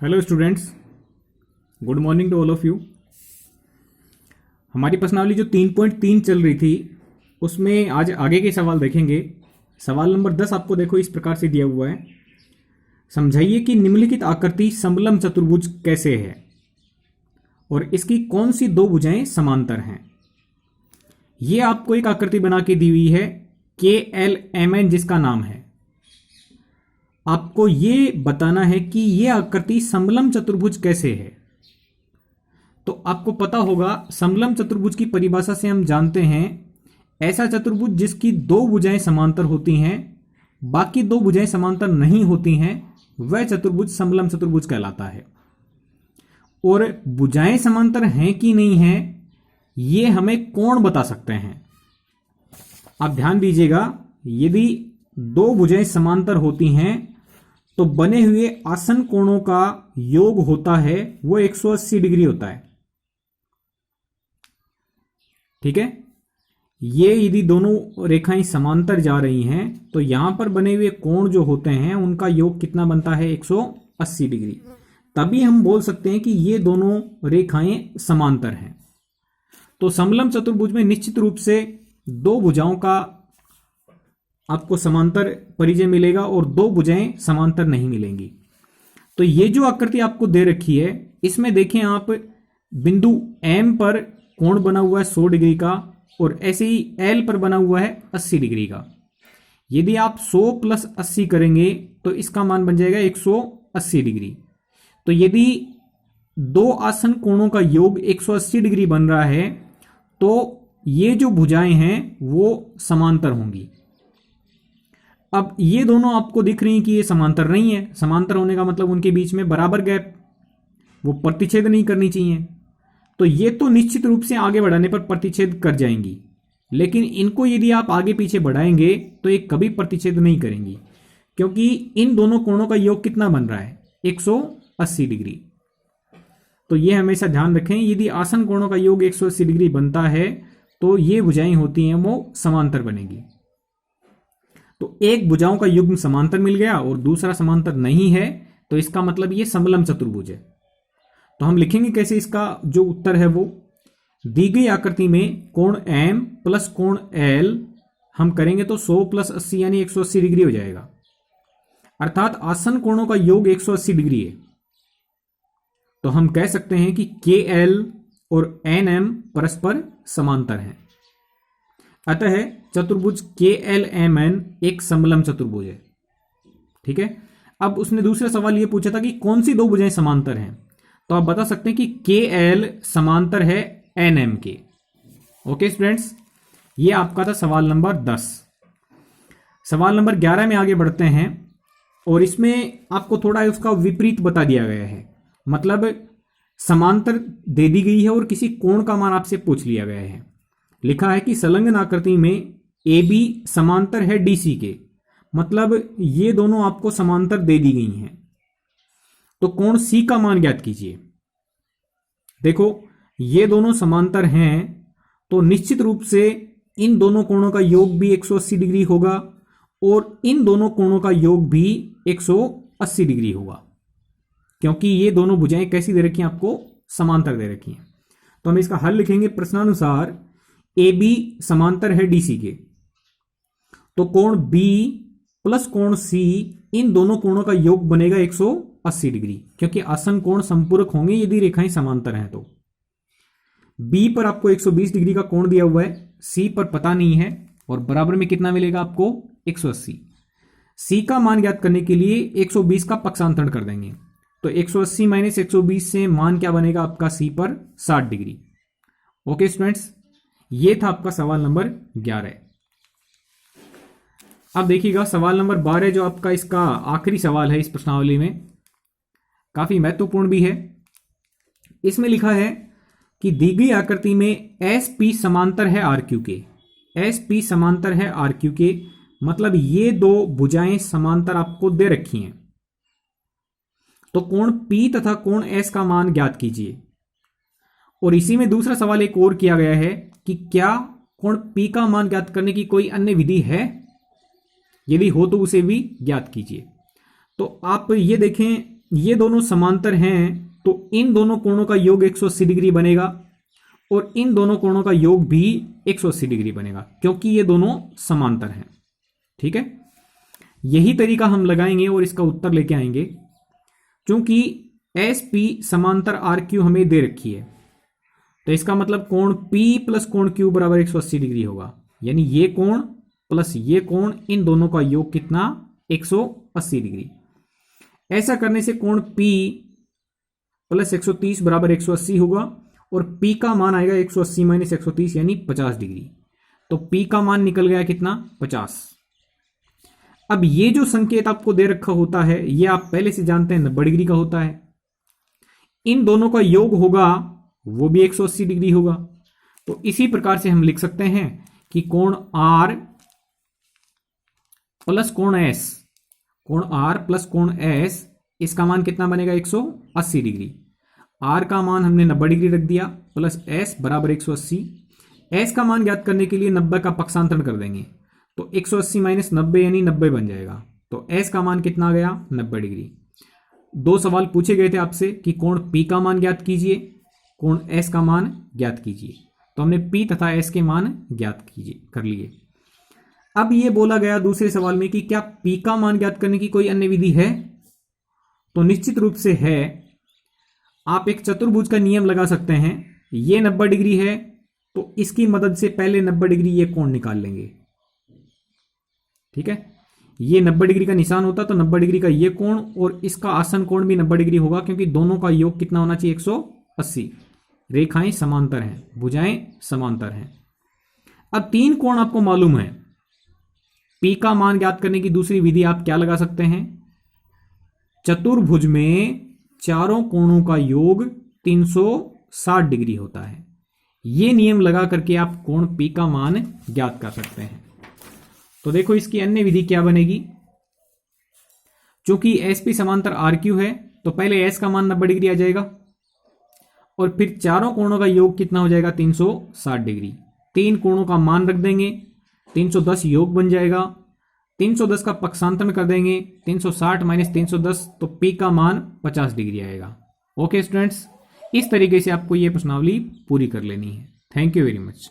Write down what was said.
Hello students, good morning to all of you. हमारी प्रश्नावली जो 3.3 चल रही थी उसमें आज आगे के सवाल देखेंगे। सवाल नंबर 10 आपको देखो इस प्रकार से दिया हुआ है। समझाइए कि निम्नलिखित आकृति समलम चतुर्भुज कैसे है और इसकी कौन सी दो भुजाएं समांतर हैं। ये आपको एक आकृति बना के दी हुई है KLMN जिसका नाम है। आपको ये बताना है कि यह आकृति समलम चतुर्भुज कैसे है। तो आपको पता होगा समलम चतुर्भुज की परिभाषा से हम जानते हैं ऐसा चतुर्भुज जिसकी दो भुजाएं समांतर होती हैं, बाकी दो भुजाएं समांतर नहीं होती हैं, वह चतुर्भुज समलम चतुर्भुज कहलाता है। और भुजाएं समांतर हैं कि नहीं हैं ये हमें कोण बता सकते हैं। आप ध्यान दीजिएगा, यदि दो भुजाएं समांतर होती हैं तो बने हुए आसन कोणों का योग होता है वो 180 डिग्री होता है। ठीक है, ये यदि दोनों रेखाएं समांतर जा रही हैं तो यहां पर बने हुए कोण जो होते हैं उनका योग कितना बनता है 180 डिग्री। तभी हम बोल सकते हैं कि ये दोनों रेखाएं समांतर हैं। तो समलम चतुर्भुज में निश्चित रूप से दो भुजाओं का आपको समांतर परिचय मिलेगा और दो भुजाएं समांतर नहीं मिलेंगी। तो ये जो आकृति आपको दे रखी है इसमें देखें आप, बिंदु M पर कोण बना हुआ है 100 डिग्री का और ऐसे ही L पर बना हुआ है 80 डिग्री का। यदि आप 100 प्लस 80 करेंगे तो इसका मान बन जाएगा 180 डिग्री। तो यदि दो आसन कोणों का योग 180 डिग्री बन रहा है तो ये जो भुजाएं हैं वो समांतर होंगी। अब ये दोनों आपको दिख रही हैं कि ये समांतर नहीं है। समांतर होने का मतलब उनके बीच में बराबर गैप, वो प्रतिच्छेद नहीं करनी चाहिए। तो ये तो निश्चित रूप से आगे बढ़ाने पर प्रतिच्छेद कर जाएंगी, लेकिन इनको यदि आप आगे पीछे बढ़ाएंगे तो ये कभी प्रतिच्छेद नहीं करेंगी, क्योंकि इन दोनों कोणों का योग कितना बन रहा है 180 डिग्री। तो ये हमेशा ध्यान रखें, यदि आसन कोणों का योग 180 डिग्री बनता है तो ये भुजाएं होती हैं वो समांतर बनेगी। तो एक भुजाओं का युग्म समांतर मिल गया और दूसरा समांतर नहीं है, तो इसका मतलब ये समलम चतुर्भुज है। तो हम लिखेंगे कैसे, इसका जो उत्तर है वो दी गई आकृति में कोण M प्लस कोण L हम करेंगे तो 100 प्लस 80 यानी 180 डिग्री हो जाएगा। अर्थात आसन कोणों का योग 180 डिग्री है। तो हम कह सकते हैं कि KL और NM परस्पर समांतर हैं। अतः चतुर्भुज KLMN एक समलम चतुर्भुज है। ठीक है, अब उसने दूसरा सवाल यह पूछा था कि कौन सी दो भुजाएं समांतर हैं। तो आप बता सकते हैं कि KL समांतर है NM के। ओके स्टूडेंट्स, ये आपका था सवाल नंबर 10। सवाल नंबर 11 में आगे बढ़ते हैं और इसमें आपको थोड़ा उसका विपरीत बता दिया गया है। मतलब समांतर दे दी गई है और किसी कोण का मान आपसे पूछ लिया गया है। लिखा है कि संलग्न आकृति में AB समांतर है DC के, मतलब ये दोनों आपको समांतर दे दी गई हैं। तो कोण C का मान ज्ञात कीजिए। देखो, ये दोनों समांतर हैं तो निश्चित रूप से इन दोनों कोणों का योग भी 180 डिग्री होगा और इन दोनों कोणों का योग भी 180 डिग्री होगा, क्योंकि ये दोनों भुजाएं कैसी दे रखी हैं आपको, समांतर दे रखी हैं। तो हम इसका हल लिखेंगे प्रश्नानुसार AB समांतर है DC के, तो कोण B प्लस कोण C इन दोनों कोणों का योग बनेगा 180 डिग्री, क्योंकि आसन कोण संपूरक होंगे यदि रेखाएं समांतर हैं। तो B पर आपको 120 डिग्री का कोण दिया हुआ है, C पर पता नहीं है, और बराबर में कितना मिलेगा आपको 180। C का मान ज्ञात करने के लिए 120 का पक्षांतरण कर देंगे, तो 180 माइनस 120 से मान क्या बनेगा आपका C पर 60 डिग्री। ओके स्टूडेंट्स, ये था आपका सवाल नंबर 11। अब देखिएगा सवाल नंबर 12 जो आपका इसका आखिरी सवाल है इस प्रश्नावली में, काफी महत्वपूर्ण भी है। इसमें लिखा है कि दी गई आकृति में SP समांतर है RQ के। SP समांतर है RQ के मतलब ये दो भुजाएं समांतर आपको दे रखी हैं। तो कोण P तथा कोण S का मान ज्ञात कीजिए। और इसी में दूसरा सवाल एक और किया गया है कि क्या कोण P का मान ज्ञात करने की कोई अन्य विधि है, यदि हो तो उसे भी ज्ञात कीजिए। तो आप ये देखें, ये दोनों समांतर हैं तो इन दोनों कोणों का योग 180 डिग्री बनेगा और इन दोनों कोणों का योग भी 180 डिग्री बनेगा क्योंकि ये दोनों समांतर हैं। ठीक है, यही तरीका हम लगाएंगे और इसका उत्तर लेके आएंगे। क्योंकि एस पी समांतर आर क्यू हमें दे रखी है तो इसका मतलब कोण P प्लस कोण Q बराबर 180 डिग्री होगा, यानी ये कोण प्लस ये कोण, इन दोनों का योग कितना 180 डिग्री। ऐसा करने से कोण P प्लस 130 बराबर 180 होगा और P का मान आएगा 180 माइनस 130 यानी 50 डिग्री। तो P का मान निकल गया कितना 50। अब ये जो संकेत आपको दे रखा होता है ये आप पहले से जानते हैं 90 डिग्री का होता है। इन दोनों का योग होगा वो भी 180 डिग्री होगा। तो इसी प्रकार से हम लिख सकते हैं कि कोण R प्लस कोण S, कोण R प्लस कोण S, इसका मान कितना बनेगा 180 डिग्री। R का मान हमने 90 डिग्री रख दिया प्लस S बराबर 180। S का मान ज्ञात करने के लिए 90 का पक्षांतरण कर देंगे तो 180 माइनस 90 यानी 90 बन जाएगा। तो S का मान कितना आ गया 90 डिग्री। दो सवाल पूछे गए थे आपसे कि कोण P का मान ज्ञात कीजिए, कोण S का मान ज्ञात कीजिए, तो हमने P तथा S के मान ज्ञात कीजिए कर लिए। अब ये बोला गया दूसरे सवाल में कि क्या P का मान ज्ञात करने की कोई अन्य विधि है, तो निश्चित रूप से है। आप एक चतुर्भुज का नियम लगा सकते हैं। ये 90 डिग्री है तो इसकी मदद से पहले 90 डिग्री ये कोण निकाल लेंगे। ठीक है, ये 90 डिग्री का निशान होता तो 90 डिग्री का ये कोण और इसका आसन कोण भी 90 डिग्री होगा क्योंकि दोनों का योग कितना होना चाहिए 180। रेखाएं समांतर हैं, भुजाएं समांतर हैं। अब तीन कोण आपको मालूम है, P का मान ज्ञात करने की दूसरी विधि आप क्या लगा सकते हैं, चतुर्भुज में चारों कोणों का योग 360 डिग्री होता है। यह नियम लगा करके आप कोण P का मान ज्ञात कर सकते हैं। तो देखो इसकी अन्य विधि क्या बनेगी। चूंकि SP समांतर RQ है तो पहले S का मान 90 डिग्री आ जाएगा और फिर चारों कोणों का योग कितना हो जाएगा 360 डिग्री। तीन कोणों का मान रख देंगे, 310 योग बन जाएगा, 310 का पक्षांतरण कर देंगे, 360 माइनस 310 तो P का मान 50 डिग्री आएगा। ओके स्टूडेंट्स, इस तरीके से आपको ये प्रश्नावली पूरी कर लेनी है। Thank you very much.